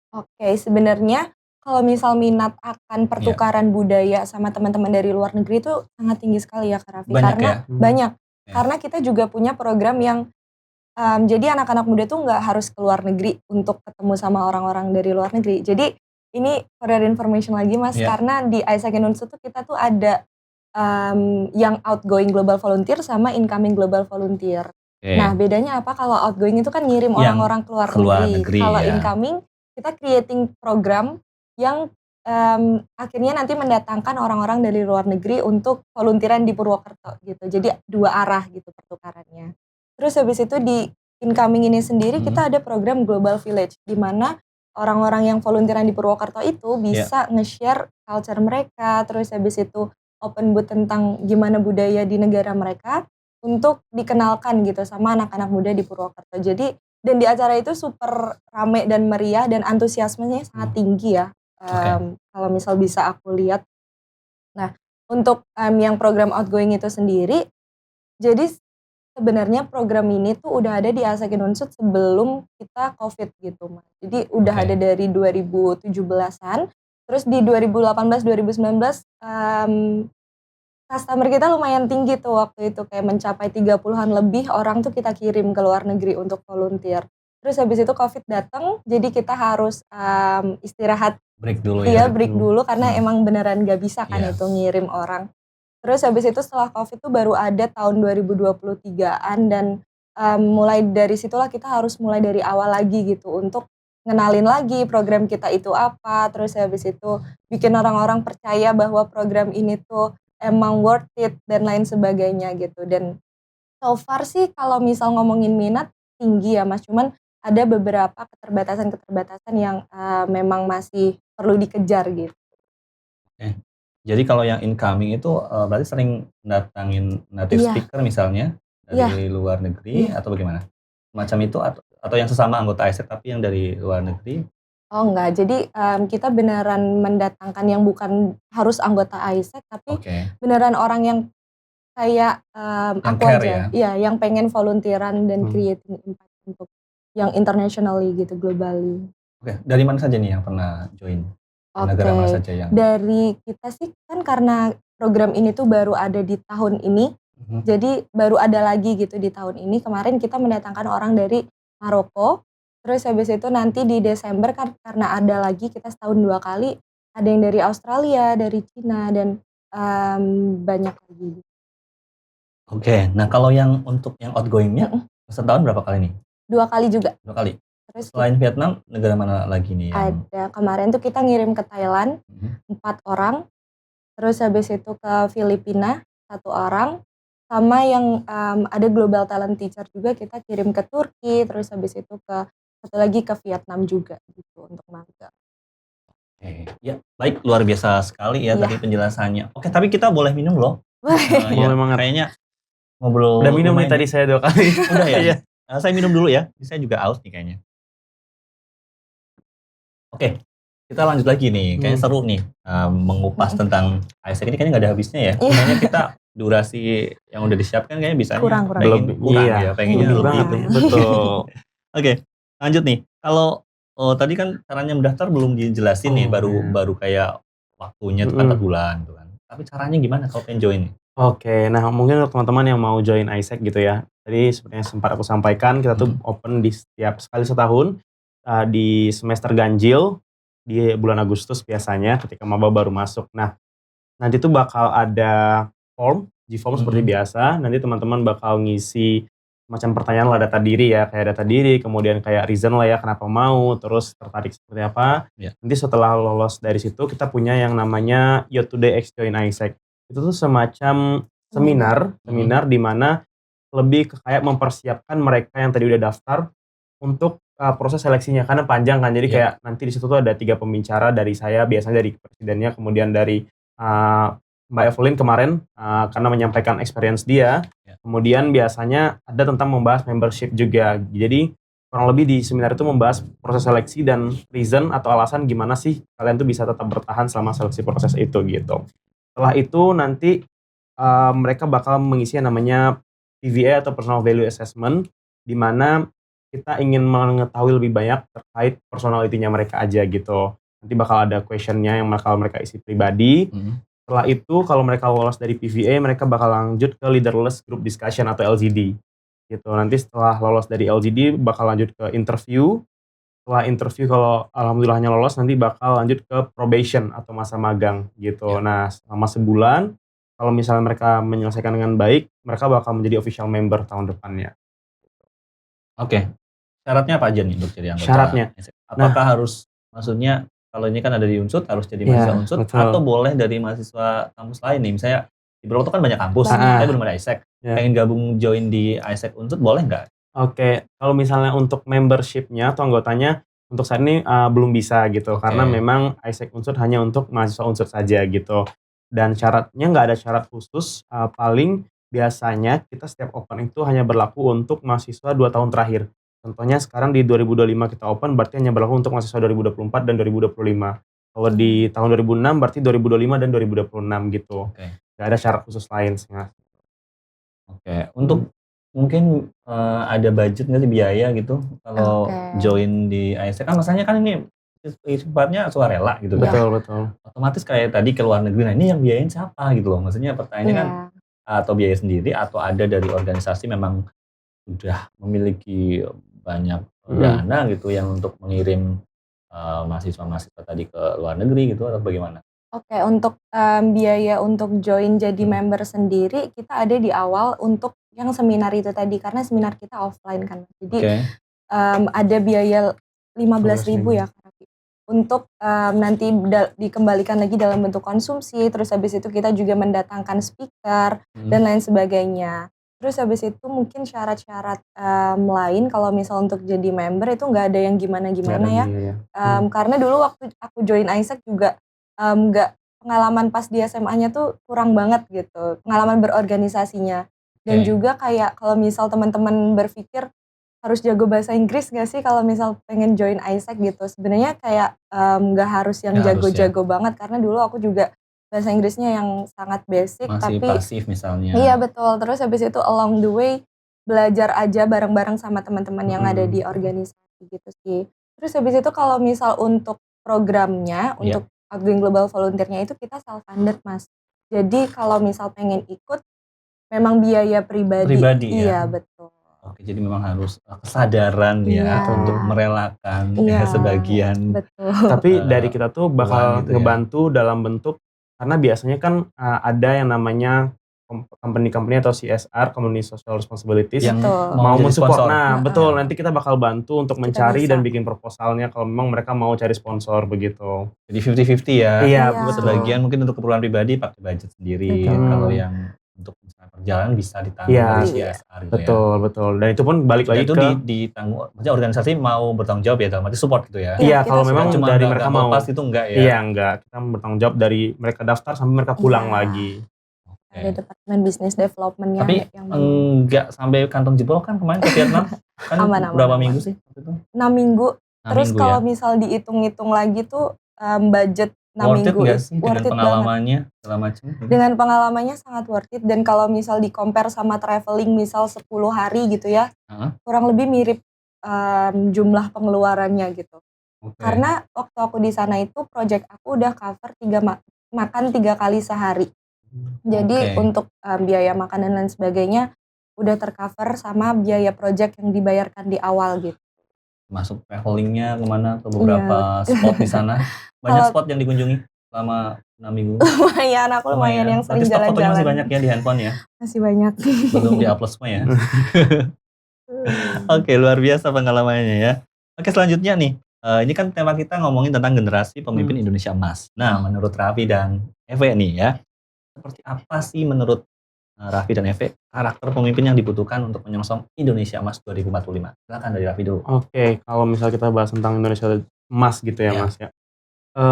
Speaker 3: Oke, sebenarnya kalau misal minat akan pertukaran budaya sama teman-teman dari luar negeri itu sangat tinggi sekali ya Kak Raffi.
Speaker 2: Banyak
Speaker 3: Karena
Speaker 2: ya?
Speaker 3: banyak.
Speaker 2: Ya.
Speaker 3: Karena kita juga punya program yang jadi anak-anak muda tuh nggak harus ke luar negeri untuk ketemu sama orang-orang dari luar negeri. Jadi ini for your information lagi Mas,
Speaker 2: Ya.
Speaker 3: karena di Isaac Indonesia tuh kita tuh ada yang outgoing global volunteer sama incoming global volunteer.
Speaker 2: Oke.
Speaker 3: Nah bedanya apa? Kalau outgoing itu kan ngirim
Speaker 2: Yang
Speaker 3: orang-orang ke
Speaker 2: keluar
Speaker 3: luar negeri.
Speaker 2: negeri,
Speaker 3: Kalau
Speaker 2: ya.
Speaker 3: incoming kita creating program yang akhirnya nanti mendatangkan orang-orang dari luar negeri untuk volunteeran di Purwokerto gitu. Jadi dua arah gitu pertukarannya. Terus habis itu di incoming ini sendiri kita ada program Global Village di mana orang-orang yang volunteeran di Purwokerto itu bisa nge-share culture mereka, terus habis itu open booth tentang gimana budaya di negara mereka untuk dikenalkan gitu sama anak-anak muda di Purwokerto. Jadi dan di acara itu super rame dan meriah dan antusiasmenya sangat tinggi ya. Kalau misal bisa aku lihat. Nah, untuk yang program outgoing itu sendiri, jadi sebenarnya program ini tuh udah ada di Isaac Unsud sebelum kita COVID gitu, Mas. Jadi udah ada dari 2017-an. Terus di 2018, 2019 customer kita lumayan tinggi tuh waktu itu, kayak mencapai 30-an lebih orang tuh kita kirim ke luar negeri untuk volunteer. Terus habis itu COVID datang, jadi kita harus istirahat.
Speaker 2: Break dulu
Speaker 3: Iya,
Speaker 2: ya.
Speaker 3: break dulu karena emang beneran gak bisa kan itu ngirim orang. Terus habis itu setelah COVID tuh baru ada tahun 2023-an dan mulai dari situlah kita harus mulai dari awal lagi gitu untuk ngenalin lagi program kita itu apa, terus habis itu bikin orang-orang percaya bahwa program ini tuh emang worth it dan lain sebagainya gitu. Dan so far sih kalau misal ngomongin minat tinggi ya Mas, cuman ada beberapa keterbatasan-keterbatasan yang memang masih perlu dikejar gitu.
Speaker 2: Jadi kalau yang incoming itu berarti sering datangin native speaker misalnya dari luar negeri atau bagaimana? Macam itu atau yang sesama anggota Isaac tapi yang dari luar negeri?
Speaker 3: Oh enggak, jadi kita beneran mendatangkan yang bukan harus anggota Isaac tapi beneran orang yang kayak aku aja. Iya, yang pengen volunteeran dan creating impact untuk yang internationally gitu, globally.
Speaker 2: Oke, dari mana saja nih yang pernah join? Negara mana saja yang?
Speaker 3: Dari kita sih kan karena program ini tuh baru ada di tahun ini, jadi baru ada lagi gitu di tahun ini. Kemarin kita mendatangkan orang dari Maroko, terus habis itu nanti di Desember kan karena ada lagi kita setahun 2 kali, ada yang dari Australia, dari Cina dan banyak lagi.
Speaker 2: Oke, nah kalau yang untuk yang outgoingnya setahun berapa kali nih?
Speaker 3: 2 kali juga.
Speaker 2: 2 kali.
Speaker 3: Terus
Speaker 2: selain Vietnam, negara mana lagi nih?
Speaker 3: Ada kemarin tuh kita ngirim ke Thailand 4 orang, terus habis itu ke Filipina 1 orang, sama yang ada Global Talent Teacher juga kita kirim ke Turki, terus habis itu ke satu lagi ke Vietnam juga gitu untuk magang.
Speaker 2: Ya baik, luar biasa sekali ya tadi penjelasannya. Oke, tapi kita boleh minum loh.
Speaker 4: Boleh banget.
Speaker 2: Kayaknya ngobrol.
Speaker 4: Udah minum nih tadi saya 2 kali.
Speaker 2: Udah ya? Saya minum dulu ya, saya juga aus nih kayaknya. Oke, kita lanjut lagi nih. Kayaknya seru nih mengupas tentang Isaac ini kayaknya nggak ada habisnya ya. Kayaknya kita durasi yang udah disiapkan kayaknya bisa
Speaker 3: kurang
Speaker 2: ya, pengennya lebih.
Speaker 4: Betul.
Speaker 2: Oke, lanjut nih. Kalau tadi kan caranya mendaftar belum dijelasin nih, baru kayak waktunya itu kan 4 bulan tuh kan. Tapi caranya gimana kalau pengen join nih?
Speaker 4: Oke, nah mungkin untuk teman-teman yang mau join Isaac gitu ya. Tadi seperti yang sempat aku sampaikan, kita tuh open di setiap sekali setahun di semester ganjil di bulan Agustus biasanya ketika maba baru masuk. Nah, nanti tuh bakal ada form, G-form seperti biasa. Nanti teman-teman bakal ngisi macam pertanyaan lah, data diri ya, kayak data diri, kemudian kayak reason lah ya kenapa mau, terus tertarik seperti apa.
Speaker 2: Iya.
Speaker 4: Nanti setelah lolos dari situ kita punya yang namanya Youth Today X Join ISEC. Itu tuh semacam seminar di mana lebih ke kayak mempersiapkan mereka yang tadi udah daftar untuk proses seleksinya, karena panjang kan. Jadi
Speaker 2: Iya.
Speaker 4: kayak nanti di situ tuh ada 3 pembicara dari saya, biasanya dari presidennya, kemudian dari Mbak Evelyn kemarin karena menyampaikan experience dia.
Speaker 2: Ya.
Speaker 4: Kemudian biasanya ada tentang membahas membership juga. Jadi kurang lebih di seminar itu membahas proses seleksi dan reason atau alasan gimana sih kalian tuh bisa tetap bertahan selama seleksi proses itu gitu. Setelah itu nanti mereka bakal mengisi yang namanya PVA atau Personal Value Assessment, di mana kita ingin mengetahui lebih banyak terkait personality-nya mereka aja gitu. Nanti bakal ada question-nya yang bakal mereka isi pribadi. Setelah itu kalau mereka lolos dari PVA, mereka bakal lanjut ke Leaderless Group Discussion atau LGD. Gitu. Nanti setelah lolos dari LGD bakal lanjut ke interview. Setelah interview kalau alhamdulillahnya lolos, nanti bakal lanjut ke probation atau masa magang gitu.
Speaker 2: Ya.
Speaker 4: Nah, selama sebulan kalau misalnya mereka menyelesaikan dengan baik, mereka bakal menjadi official member tahun depannya.
Speaker 2: Oke. Syaratnya apa aja nih untuk jadi anggota?
Speaker 4: Syaratnya.
Speaker 2: Apakah harus, maksudnya kalau ini kan ada di Unsut harus jadi mahasiswa Unsut,
Speaker 4: betul.
Speaker 2: atau boleh dari mahasiswa kampus lain nih? Misalnya di Broto kan banyak kampus, saya belum ada ISEC.
Speaker 4: Ya.
Speaker 2: Pengen gabung join di ISEC Unsut boleh nggak?
Speaker 4: Oke, kalau misalnya untuk membership-nya atau anggotanya untuk saat ini belum bisa gitu, karena memang ISEC Unsut hanya untuk mahasiswa Unsut saja gitu. Dan syaratnya nggak ada syarat khusus, paling biasanya kita setiap open itu hanya berlaku untuk mahasiswa 2 tahun terakhir. Contohnya sekarang di 2025 kita open, berarti hanya berlaku untuk mahasiswa 2024 dan 2025. Kalau di tahun 2006 berarti 2025 dan 2026 gitu. Nggak ada syarat khusus lain.
Speaker 2: Oke, untuk mungkin ada budget nggak sih, biaya gitu kalau join di ISEC? Kan masanya kan ini sifatnya sukarela gitu kan.
Speaker 4: Betul.
Speaker 2: Otomatis kayak tadi ke luar negeri, nah ini yang biayain siapa gitu loh. Maksudnya pertanyaannya kan atau biaya sendiri atau ada dari organisasi memang sudah memiliki banyak dana gitu yang untuk mengirim mahasiswa-mahasiswa tadi ke luar negeri gitu, atau bagaimana?
Speaker 3: Oke, untuk biaya untuk join jadi member sendiri kita ada di awal untuk yang seminar itu tadi, karena seminar kita offline kan. Jadi ada biaya 15.000 ya Kak Raffi, untuk nanti dikembalikan lagi dalam bentuk konsumsi, terus habis itu kita juga mendatangkan speaker dan lain sebagainya. Terus habis itu mungkin syarat-syarat lain kalau misal untuk jadi member itu nggak ada yang gimana-gimana ya. Karena dulu waktu aku join ISEC juga pengalaman pas di SMA-nya tuh kurang banget gitu, pengalaman berorganisasinya. Dan juga kayak kalau misal teman-teman berpikir harus jago bahasa Inggris nggak sih kalau misal pengen join ISEC gitu. Sebenarnya kayak nggak harus yang jago-jago banget, karena dulu aku juga bahasa Inggrisnya yang sangat basic,
Speaker 2: masih
Speaker 3: tapi
Speaker 2: pasif misalnya.
Speaker 3: Iya betul. Terus habis itu along the way belajar aja bareng-bareng sama teman-teman yang ada di organisasi gitu sih. Terus habis itu kalau misal untuk programnya, untuk Outgoing Global Volunteer-nya itu kita self funded Mas. Jadi kalau misal pengen ikut memang biaya pribadi. Iya betul.
Speaker 2: Oke, jadi memang harus kesadaran ya untuk merelakan sebagian.
Speaker 3: Betul.
Speaker 4: Tapi dari kita tuh bakal
Speaker 2: gitu
Speaker 4: ngebantu dalam bentuk, karena biasanya kan ada yang namanya company-company atau CSR, Community Social Responsibilities,
Speaker 2: yang
Speaker 4: mau mensupport.
Speaker 2: Nah,
Speaker 4: betul, nanti kita bakal bantu untuk mencari dan bikin proposalnya kalau memang mereka mau cari sponsor begitu.
Speaker 2: Jadi 50-50 ya.
Speaker 4: Iya,
Speaker 2: sebagian mungkin untuk keperluan pribadi pakai budget sendiri. Kalau yang untuk perjalanan bisa ditanggung dari CSR gitu
Speaker 4: betul. Dan itu pun balik lagi
Speaker 2: itu
Speaker 4: ke
Speaker 2: ditanggung, maksudnya organisasi mau bertanggung jawab ya, dalam arti support gitu ya.
Speaker 4: Iya, kalau memang
Speaker 2: cuma
Speaker 4: dari mereka mau
Speaker 2: pas itu enggak ya.
Speaker 4: Iya, enggak. Kita bertanggung jawab dari mereka daftar sampai mereka pulang lagi.
Speaker 3: Ada departemen business development-nya.
Speaker 2: Tapi enggak sampai kantong jebol kan kemarin ke Vietnam. Kan berapa minggu sih waktu itu?
Speaker 3: 6 minggu. Terus kalau misal dihitung-hitung lagi tuh budget 6 minggu
Speaker 2: worth it pengalamannya segala macam.
Speaker 3: Dengan pengalamannya sangat worth it, dan kalau misal di compare sama traveling misal 10 hari gitu ya, kurang lebih mirip jumlah pengeluarannya gitu. Karena waktu aku di sana itu project aku udah cover makan 3 kali sehari. Jadi untuk biaya makan dan lain sebagainya udah tercover sama biaya project yang dibayarkan di awal gitu.
Speaker 2: Masuk travelingnya kemana, ke beberapa spot di sana. Banyak spot yang dikunjungi selama 6 minggu.
Speaker 3: Aku lumayan yang sering
Speaker 2: jalan-jalan.
Speaker 3: Fotonya
Speaker 2: masih banyak ya di handphone ya?
Speaker 3: Masih banyak.
Speaker 2: Belum di-upload semua ya? Oke, luar biasa pengalamannya ya. Oke, selanjutnya nih, ini kan tema kita ngomongin tentang generasi pemimpin Indonesia emas. Nah, menurut Raffi dan Eve nih ya, seperti apa sih menurut Raffi dan Eve karakter pemimpin yang dibutuhkan untuk menyongsong Indonesia Emas 2045? Silakan dari Raffi dulu.
Speaker 4: Oke, kalau misal kita bahas tentang Indonesia emas gitu ya,
Speaker 2: Iya.
Speaker 4: Mas ya.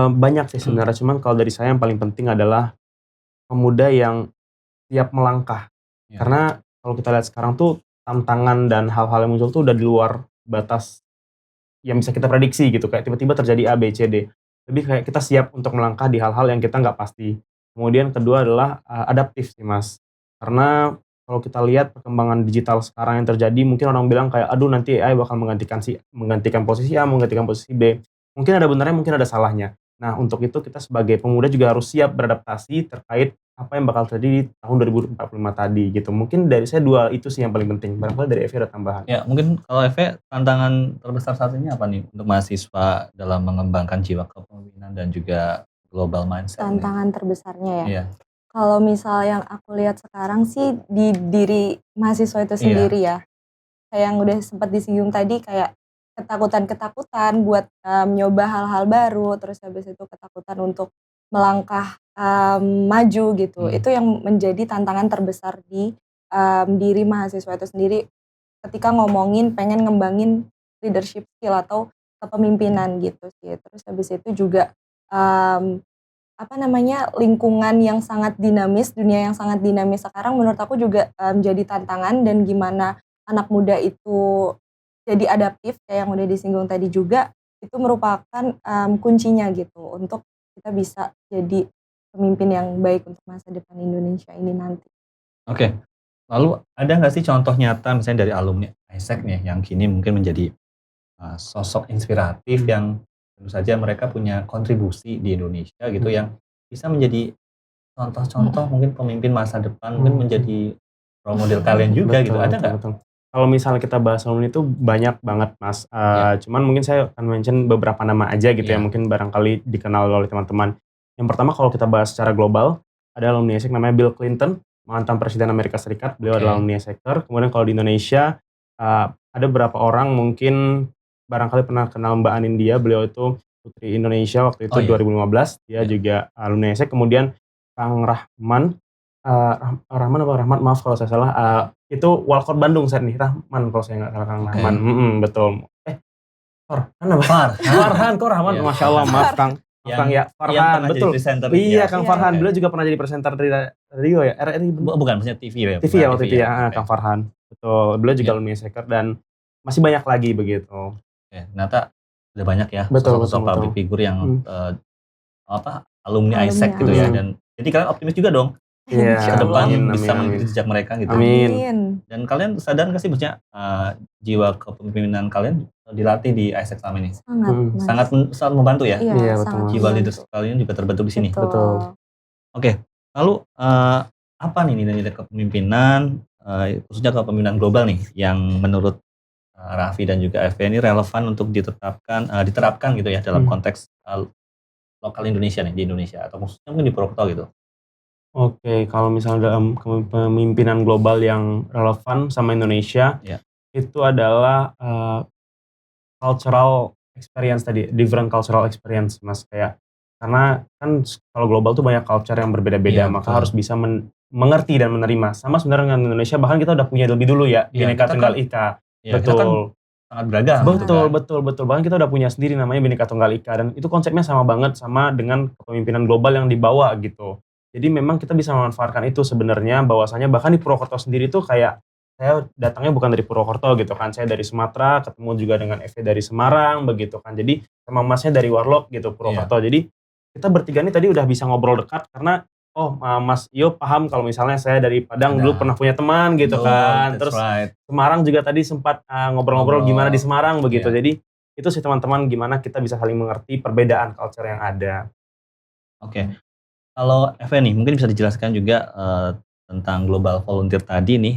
Speaker 4: Banyak sih sebenarnya, cuman kalau dari saya yang paling penting adalah pemuda yang siap melangkah.
Speaker 2: Ya.
Speaker 4: Karena kalau kita lihat sekarang tuh tantangan dan hal-hal yang muncul tuh udah di luar batas yang bisa kita prediksi gitu, kayak tiba-tiba terjadi A, B, C, D. Lebih kayak kita siap untuk melangkah di hal-hal yang kita nggak pasti. Kemudian kedua adalah adaptif sih Mas. Karena kalau kita lihat perkembangan digital sekarang yang terjadi, mungkin orang bilang kayak, aduh nanti AI bakal menggantikan posisi A, menggantikan posisi B. Mungkin ada benarnya, mungkin ada salahnya. Nah untuk itu kita sebagai pemuda juga harus siap beradaptasi terkait apa yang bakal terjadi di tahun 2045 tadi gitu. Mungkin dari saya dua itu sih yang paling penting. Barangkali dari Evi ada tambahan.
Speaker 2: Ya, mungkin kalau Eve tantangan terbesar saat ini apa nih untuk mahasiswa dalam mengembangkan jiwa kepemimpinan dan juga global mindset nih?
Speaker 3: Tantangan terbesarnya ya.
Speaker 2: Iya.
Speaker 3: Kalau misal yang aku lihat sekarang sih di diri mahasiswa itu sendiri ya. Kayak yang udah sempat disinggung tadi, kayak ketakutan-ketakutan buat nyoba hal-hal baru, terus habis itu ketakutan untuk melangkah maju gitu. Itu yang menjadi tantangan terbesar di diri mahasiswa itu sendiri ketika ngomongin pengen ngembangin leadership skill atau kepemimpinan gitu sih. Terus habis itu juga lingkungan yang sangat dinamis, dunia yang sangat dinamis sekarang menurut aku juga jadi tantangan, dan gimana anak muda itu jadi adaptif kayak yang udah disinggung tadi juga, itu merupakan kuncinya gitu untuk kita bisa jadi pemimpin yang baik untuk masa depan Indonesia ini nanti.
Speaker 2: Oke. Lalu ada nggak sih contoh nyata misalnya dari alumni ISEC nih yang kini mungkin menjadi sosok inspiratif yang tentu saja mereka punya kontribusi di Indonesia gitu yang bisa menjadi contoh-contoh mungkin pemimpin masa depan, mungkin menjadi role model kalian juga gitu. Ada nggak?
Speaker 4: Betul. Kalau misalnya kita bahas alumni itu banyak banget Mas. Cuman mungkin saya akan mention beberapa nama aja gitu ya, mungkin barangkali dikenal oleh teman-teman. Yang pertama kalau kita bahas secara global, ada alumni ISEC namanya Bill Clinton, mantan Presiden Amerika Serikat, beliau adalah alumni ISECer. Kemudian kalau di Indonesia, ada beberapa orang mungkin barangkali pernah kenal Mbak Anindya, beliau itu Putri Indonesia waktu itu 2015, dia juga alumni ISEC. Kemudian Kang Rahman, Rahman maaf kalau saya salah, itu Walcott Bandung saya nih, Rahman kalau saya nggak salah, Kang Rahman. Betul. Farhan, kok Rahman? Masya Allah, maaf Kang. Kang ya, Farhan, betul. Iya, Kang Farhan. Beliau juga pernah jadi presenter di radio ya, RRI.
Speaker 2: Bukan, maksudnya TV ya.
Speaker 4: TV ya waktu itu ya, Kang Farhan. Betul, beliau juga alumni ISECer dan masih banyak lagi begitu.
Speaker 2: Ternyata udah banyak ya
Speaker 4: sosok
Speaker 2: public figure yang alumni ISEC gitu ya, dan jadi kalian optimis juga dong.
Speaker 4: Iya,
Speaker 2: ke depan
Speaker 4: amin,
Speaker 2: bisa
Speaker 4: amin.
Speaker 2: mengikuti jejak mereka gitu.
Speaker 4: Amin.
Speaker 2: Dan kalian sadar nggak sih maksudnya jiwa kepemimpinan kalian dilatih di ISEC selama ini?
Speaker 3: Sangat
Speaker 2: membantu ya.
Speaker 4: Iya, betul.
Speaker 2: Jiwa leadership kalian juga terbentuk di sini.
Speaker 4: Betul.
Speaker 2: Oke, lalu apa nih nilai-nilai kepemimpinan, khususnya kepemimpinan global nih, yang menurut Raffi dan juga Eve ini relevan untuk diterapkan gitu ya dalam konteks lokal Indonesia nih, di Indonesia atau khususnya mungkin di Purwokerto gitu.
Speaker 4: Oke, kalau misalnya dalam kepemimpinan global yang relevan sama Indonesia, itu adalah cultural experience tadi, different cultural experience Mas, kayak karena kan kalau global tuh banyak culture yang berbeda-beda, maka harus bisa mengerti dan menerima. Sama sebenarnya dengan Indonesia, bahkan kita udah punya lebih dulu ya, Bhinneka Tunggal Ika. Betul.
Speaker 2: Sangat beragam.
Speaker 4: Betul. Bahkan kita udah punya sendiri namanya Bhinneka Tunggal Ika, dan itu konsepnya sama banget sama dengan kepemimpinan global yang dibawa gitu. Jadi memang kita bisa memanfaatkan itu sebenarnya, bahwasanya bahkan di Purwokerto sendiri tuh kayak saya datangnya bukan dari Purwokerto gitu kan, saya dari Sumatera, ketemu juga dengan Eve dari Semarang begitu kan. Jadi sama Masnya dari Warlock gitu, Purwokerto. Jadi kita bertiga ini tadi udah bisa ngobrol dekat karena Mas Iyo paham kalau misalnya saya dari Padang dulu pernah punya teman gitu kan. Terus Semarang juga tadi sempat ngobrol-ngobrol gimana di Semarang begitu. Jadi itu sih teman-teman, gimana kita bisa saling mengerti perbedaan culture yang ada.
Speaker 2: Oke. Kalau Eve nih mungkin bisa dijelaskan juga tentang global volunteer tadi nih,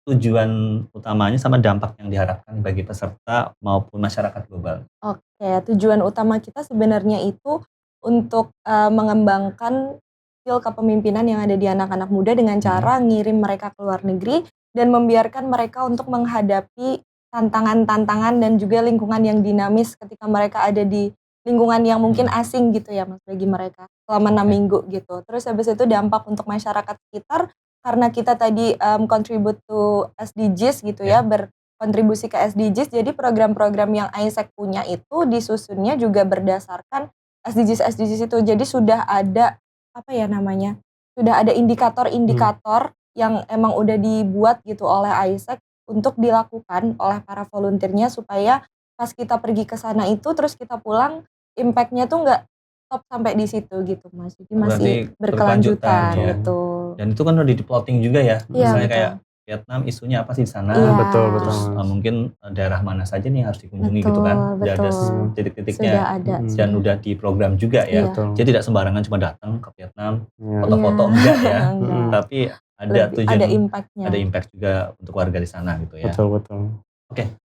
Speaker 2: tujuan utamanya sama dampak yang diharapkan bagi peserta maupun masyarakat global.
Speaker 3: Oke, tujuan utama kita sebenarnya itu untuk mengembangkan skill kepemimpinan yang ada di anak-anak muda dengan cara ngirim mereka ke luar negeri dan membiarkan mereka untuk menghadapi tantangan-tantangan dan juga lingkungan yang dinamis ketika mereka ada di lingkungan yang mungkin asing gitu ya Mas bagi mereka selama 6 minggu gitu. Terus habis itu dampak untuk masyarakat sekitar karena kita tadi contribute to SDGs gitu ya, berkontribusi ke SDGs, jadi program-program yang AIESEC punya itu disusunnya juga berdasarkan SDGs itu. Jadi sudah ada apa ya namanya? Sudah ada indikator-indikator yang emang udah dibuat gitu oleh AIESEC untuk dilakukan oleh para volunteernya supaya pas kita pergi ke sana itu terus kita pulang impact-nya tuh nggak stop sampai di situ gitu Mas. Jadi masih berkelanjutan
Speaker 2: ya.
Speaker 3: gitu.
Speaker 2: Dan itu kan udah di plotting juga ya.
Speaker 3: Iya,
Speaker 2: Misalnya
Speaker 3: betul.
Speaker 2: kayak Vietnam isunya apa sih di sana?
Speaker 3: Iya.
Speaker 4: Betul.
Speaker 2: Terus mungkin daerah mana saja nih yang harus dikunjungi gitu kan. Udah ada
Speaker 3: Betul.
Speaker 2: titik-titiknya
Speaker 3: Sudah ada.
Speaker 2: dan udah diprogram juga ya.
Speaker 3: Iya.
Speaker 4: Betul.
Speaker 2: Jadi tidak sembarangan cuma datang ke Vietnam,
Speaker 4: Iya.
Speaker 2: foto-foto
Speaker 3: Iya.
Speaker 2: enggak ya.
Speaker 3: Enggak.
Speaker 2: Tapi ada tujuan,
Speaker 3: Ada impact-nya.
Speaker 2: ada impact juga untuk warga di sana gitu ya.
Speaker 4: Betul.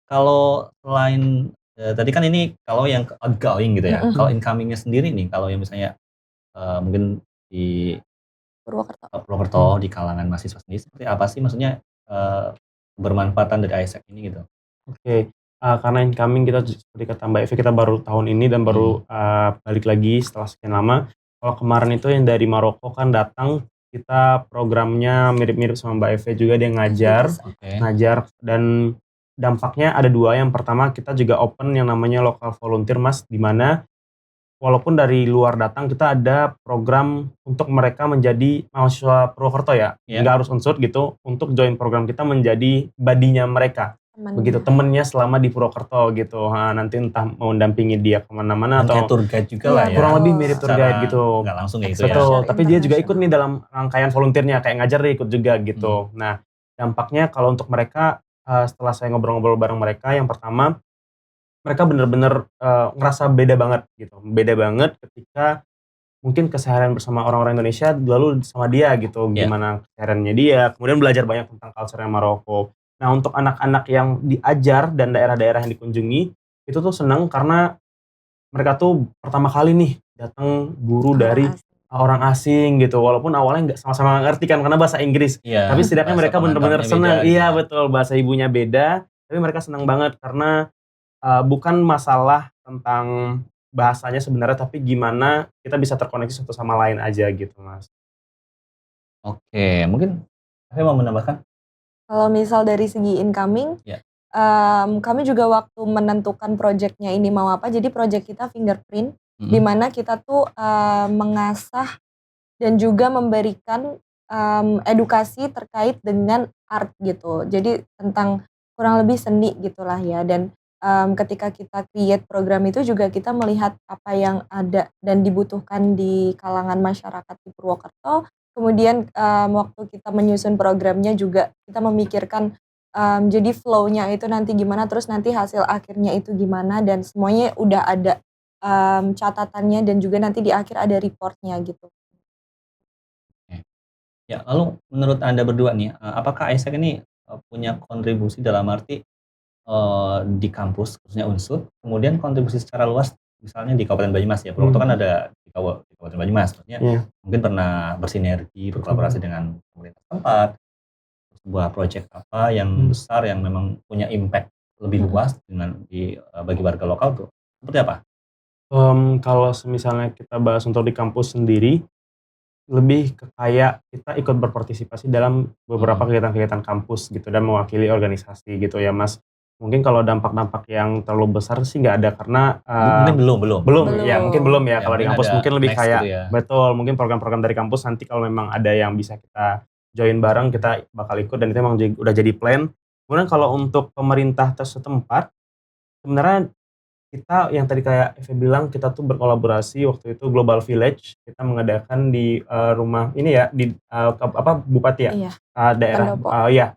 Speaker 2: Kalau selain tadi kan ini kalau yang outgoing gitu ya. Kalau incoming-nya sendiri nih, kalau yang misalnya mungkin di Purwokerto di kalangan mahasiswa sendiri seperti apa sih maksudnya bermanfaatan dari AIESEC ini gitu?
Speaker 4: Oke. Karena incoming kita seperti kata Mbak Evi kita baru tahun ini dan baru balik lagi setelah sekian lama. Kalau kemarin itu yang dari Maroko kan datang, kita programnya mirip-mirip sama Mbak Evi juga, dia ngajar dan dampaknya ada 2. Yang pertama kita juga open yang namanya local volunteer Mas, di mana walaupun dari luar datang kita ada program untuk mereka menjadi mahasiswa Purwokerto ya, nggak harus unsur gitu, untuk join program kita menjadi badinya mereka. Begitu temennya selama di Purwokerto gitu. Nanti entah mau mendampingi dia kemana-mana atau
Speaker 2: kayak tour guide juga lah ya.
Speaker 4: Kurang lebih mirip tour guide gitu.
Speaker 2: Nggak langsung kayak gitu ya.
Speaker 4: Betul, tapi dia juga ikut nih dalam rangkaian volunteernya, kayak ngajar dia ikut juga gitu. Nah, dampaknya kalau untuk mereka setelah saya ngobrol-ngobrol bareng mereka, yang pertama mereka bener-bener ngerasa beda banget gitu. Beda banget ketika mungkin keseharian bersama orang-orang Indonesia lalu sama dia gitu, gimana kesehariannya dia, kemudian belajar banyak tentang culture-nya Maroko. Nah, untuk anak-anak yang diajar dan daerah-daerah yang dikunjungi, itu tuh senang karena mereka tuh pertama kali nih datang guru dari orang asing gitu, walaupun awalnya nggak sama-sama ngerti kan karena bahasa Inggris. Tapi setidaknya mereka bener-bener senang. Iya betul, bahasa ibunya beda, tapi mereka senang banget karena bukan masalah tentang bahasanya sebenarnya, tapi gimana kita bisa terkoneksi satu sama lain aja gitu Mas.
Speaker 2: Oke, mungkin saya mau menambahkan?
Speaker 3: Kalau misal dari segi incoming, kami juga waktu menentukan projectnya ini mau apa, jadi project kita fingerprint, di mana kita tuh mengasah dan juga memberikan edukasi terkait dengan art gitu. Jadi tentang kurang lebih seni gitulah ya. Dan ketika kita create program itu juga kita melihat apa yang ada dan dibutuhkan di kalangan masyarakat di Purwokerto. Kemudian waktu kita menyusun programnya juga kita memikirkan jadi flow-nya itu nanti gimana, terus nanti hasil akhirnya itu gimana, dan semuanya udah ada catatannya dan juga nanti di akhir ada report-nya gitu.
Speaker 2: Ya, lalu menurut Anda berdua nih, apakah AIESEC ini punya kontribusi dalam arti di kampus, khususnya Unsur, kemudian kontribusi secara luas misalnya di Kabupaten Banyumas ya, Purwokerto kan ada di Kabupaten Banyumas, maksudnya mungkin pernah bersinergi, berkolaborasi dengan pemerintah tempat, sebuah proyek apa yang besar yang memang punya impact lebih luas dengan bagi warga lokal tuh, seperti apa?
Speaker 4: Kalau misalnya kita bahas untuk di kampus sendiri, lebih ke kayak kita ikut berpartisipasi dalam beberapa kegiatan-kegiatan kampus gitu dan mewakili organisasi gitu ya Mas. Mungkin kalau dampak-dampak yang terlalu besar sih nggak ada karena
Speaker 2: mungkin belum
Speaker 4: ya mungkin belum ya kalau di kampus mungkin lebih kayak
Speaker 2: gitu ya.
Speaker 4: Betul, mungkin program-program dari kampus nanti kalau memang ada yang bisa kita join bareng kita bakal ikut dan itu memang udah jadi plan. Kemudian kalau untuk pemerintah setempat sebenarnya kita yang tadi kayak Eve bilang kita tuh berkolaborasi waktu itu Global Village, kita mengadakan di rumah ini ya di Bupati ya, daerah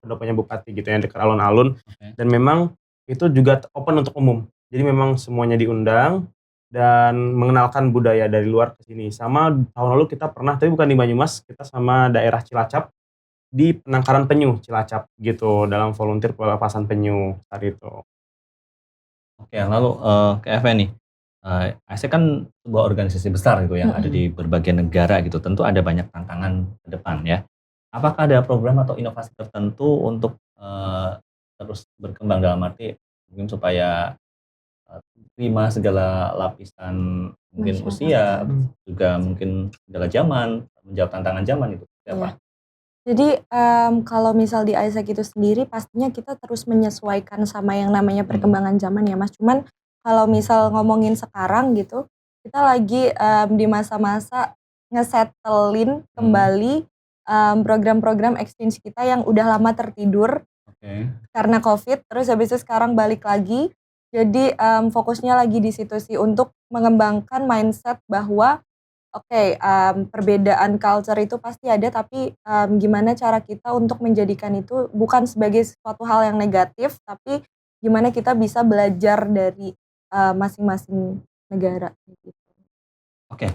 Speaker 4: pendoponya Bupati gitu yang dekat alun-alun. Dan memang itu juga open untuk umum, jadi memang semuanya diundang dan mengenalkan budaya dari luar ke sini. Sama tahun lalu kita pernah, tapi bukan di Banyumas, kita sama daerah Cilacap di penangkaran penyu Cilacap gitu dalam volunteer pelepasan penyu saat itu.
Speaker 2: Oke, lalu ke Eve nih, AIESEC kan sebuah organisasi besar gitu yang ada di berbagai negara gitu. Tentu ada banyak tantangan ke depan ya. Apakah ada program atau inovasi tertentu untuk terus berkembang dalam arti mungkin supaya terima segala lapisan mungkin usia, juga mungkin segala zaman, menjawab tantangan zaman itu seperti apa?
Speaker 3: Jadi kalau misal di AIESEC itu sendiri pastinya kita terus menyesuaikan sama yang namanya perkembangan zaman ya Mas. Cuman kalau misal ngomongin sekarang gitu, kita lagi di masa-masa nge-settle-in kembali program-program exchange kita yang udah lama tertidur karena COVID, terus habis itu sekarang balik lagi. Jadi fokusnya lagi di situ sih untuk mengembangkan mindset bahwa perbedaan culture itu pasti ada, tapi gimana cara kita untuk menjadikan itu bukan sebagai suatu hal yang negatif, tapi gimana kita bisa belajar dari masing-masing negara gitu.
Speaker 2: Oke,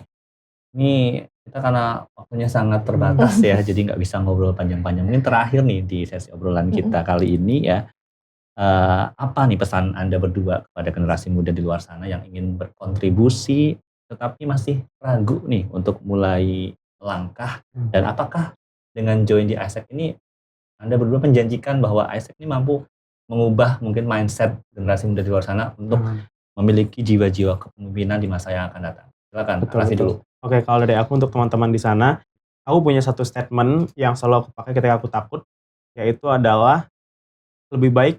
Speaker 2: ini kita karena waktunya sangat terbatas ya, jadi nggak bisa ngobrol panjang-panjang. Mungkin terakhir nih di sesi obrolan kita kali ini ya, apa nih pesan Anda berdua kepada generasi muda di luar sana yang ingin berkontribusi tetapi masih ragu nih untuk mulai langkah, dan apakah dengan join di AIESEC ini Anda berdua menjanjikan bahwa AIESEC ini mampu mengubah mungkin mindset generasi muda di luar sana untuk memiliki jiwa-jiwa kepemimpinan di masa yang akan datang? Silakan, Raffi dulu.
Speaker 4: Oke, kalau dari aku untuk teman-teman di sana, aku punya satu statement yang selalu aku pakai ketika aku takut, yaitu adalah lebih baik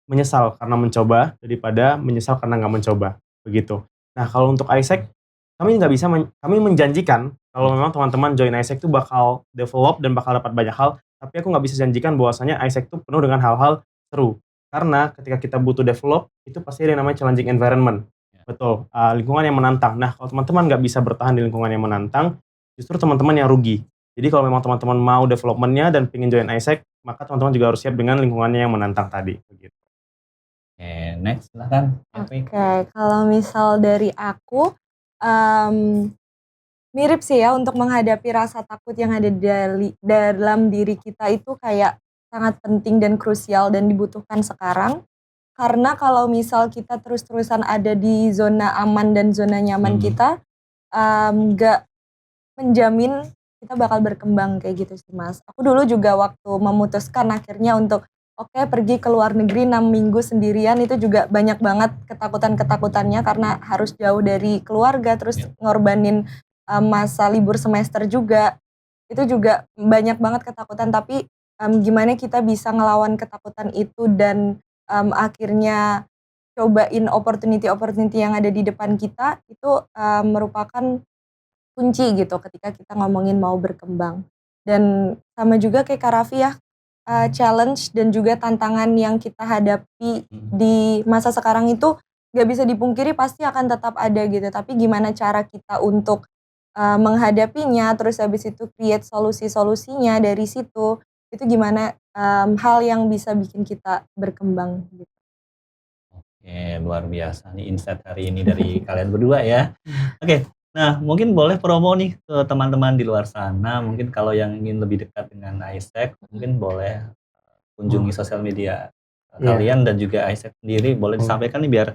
Speaker 4: menyesal karena mencoba daripada menyesal karena nggak mencoba, begitu. Nah, kalau untuk AIESEC, kami menjanjikan kalau memang teman-teman join AIESEC itu bakal develop dan bakal dapat banyak hal, tapi aku nggak bisa janjikan bahwasanya AIESEC itu penuh dengan hal-hal seru. Karena ketika kita butuh develop, itu pasti ada yang namanya challenging environment. Betul, lingkungan yang menantang. Nah, kalau teman-teman nggak bisa bertahan di lingkungan yang menantang, justru teman-teman yang rugi. Jadi kalau memang teman-teman mau development-nya dan pengen join AIESEC, maka teman-teman juga harus siap dengan lingkungannya yang menantang tadi. Begitu.
Speaker 2: Oke, next silakan.
Speaker 3: Oke, kalau misal dari aku, mirip sih ya untuk menghadapi rasa takut yang ada dalam diri kita itu kayak sangat penting dan krusial dan dibutuhkan sekarang. Karena kalau misal kita terus-terusan ada di zona aman dan zona nyaman kita, nggak menjamin kita bakal berkembang kayak gitu sih Mas. Aku dulu juga waktu memutuskan akhirnya untuk pergi ke luar negeri 6 minggu sendirian, itu juga banyak banget ketakutan-ketakutannya karena harus jauh dari keluarga, terus ngorbanin masa libur semester juga. Itu juga banyak banget ketakutan, tapi gimana kita bisa ngelawan ketakutan itu dan akhirnya cobain opportunity yang ada di depan kita, itu merupakan kunci gitu ketika kita ngomongin mau berkembang. Dan sama juga kayak Kak Raffi ya, challenge dan juga tantangan yang kita hadapi di masa sekarang itu gak bisa dipungkiri pasti akan tetap ada gitu, tapi gimana cara kita untuk menghadapinya, terus habis itu create solusi-solusinya dari situ, itu gimana hal yang bisa bikin kita berkembang gitu.
Speaker 2: Oke, luar biasa nih insight hari ini dari kalian berdua ya. Oke, nah mungkin boleh promo nih ke teman-teman di luar sana, mungkin kalau yang ingin lebih dekat dengan AIESEC, mungkin boleh kunjungi sosial media kalian dan juga AIESEC sendiri, boleh disampaikan nih biar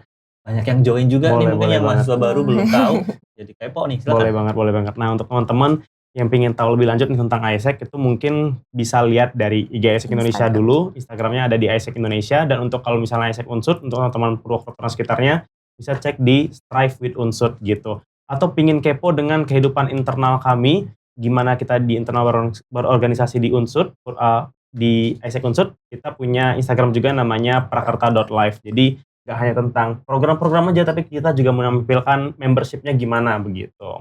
Speaker 2: banyak yang join juga nih, mungkin yang mahasiswa baru belum tahu, jadi kepo nih, silakan.
Speaker 4: Boleh banget. Nah, untuk teman-teman yang pengen tahu lebih lanjut tentang AIESEC, itu mungkin bisa lihat dari IG AIESEC Indonesia dulu, Instagramnya ada di AIESEC Indonesia, dan untuk kalau misalnya AIESEC Unsut, untuk teman-teman Purwokerto dan sekitarnya, bisa cek di Strive with Unsut gitu. Atau pingin kepo dengan kehidupan internal kami, gimana kita di internal berorganisasi di Unsut, di AIESEC Unsut, kita punya Instagram juga namanya prakerta.live. Jadi gak hanya tentang program-program aja, tapi kita juga menampilkan membershipnya gimana begitu.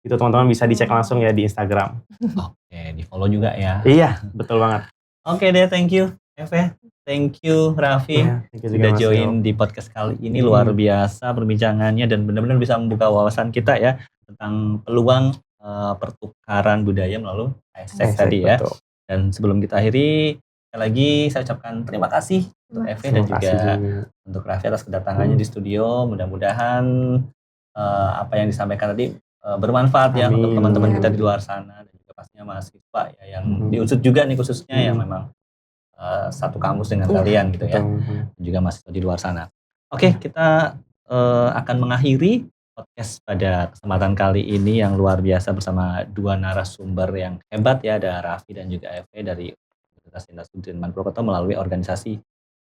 Speaker 4: Itu teman-teman bisa dicek langsung ya di Instagram.
Speaker 2: Oke, di follow juga ya.
Speaker 4: Iya, betul banget.
Speaker 2: Oke deh, thank you Eve, thank you Raffi, sudah join di podcast kali ini. Luar biasa perbincangannya dan benar-benar bisa membuka wawasan kita ya tentang peluang pertukaran budaya melalui AIESEC tadi ya. Betul. Dan sebelum kita akhiri, sekali lagi saya ucapkan terima kasih untuk Eve dan juga untuk Raffi atas kedatangannya di studio. Mudah-mudahan apa yang disampaikan tadi bermanfaat ya untuk teman-teman kita di luar sana, dan juga pastinya mahasiswa ya yang di Unsut juga nih khususnya yang memang satu kampus dengan kalian gitu ya, dan juga mahasiswa di luar sana. Oke, kita akan mengakhiri podcast pada kesempatan kali ini yang luar biasa bersama dua narasumber yang hebat ya, ada Raffi dan juga Eve dari Universitas Jenderal Sudirman Purwokerto melalui organisasi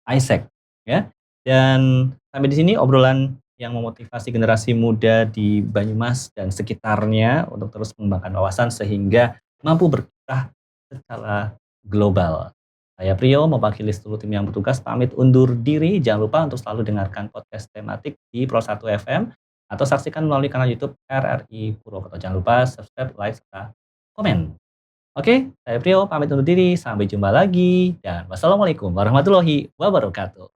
Speaker 2: ISEC ya. Dan sampai di sini obrolan yang memotivasi generasi muda di Banyumas dan sekitarnya untuk terus mengembangkan wawasan sehingga mampu berkiprah secara global. Saya Prio, mewakili seluruh tim yang bertugas, pamit undur diri. Jangan lupa untuk selalu dengarkan podcast tematik di Pro 1 FM atau saksikan melalui kanal YouTube RRI Purwokerto. Jangan lupa subscribe, like, serta komen. Oke, saya Prio, pamit undur diri. Sampai jumpa lagi. Dan wassalamualaikum warahmatullahi wabarakatuh.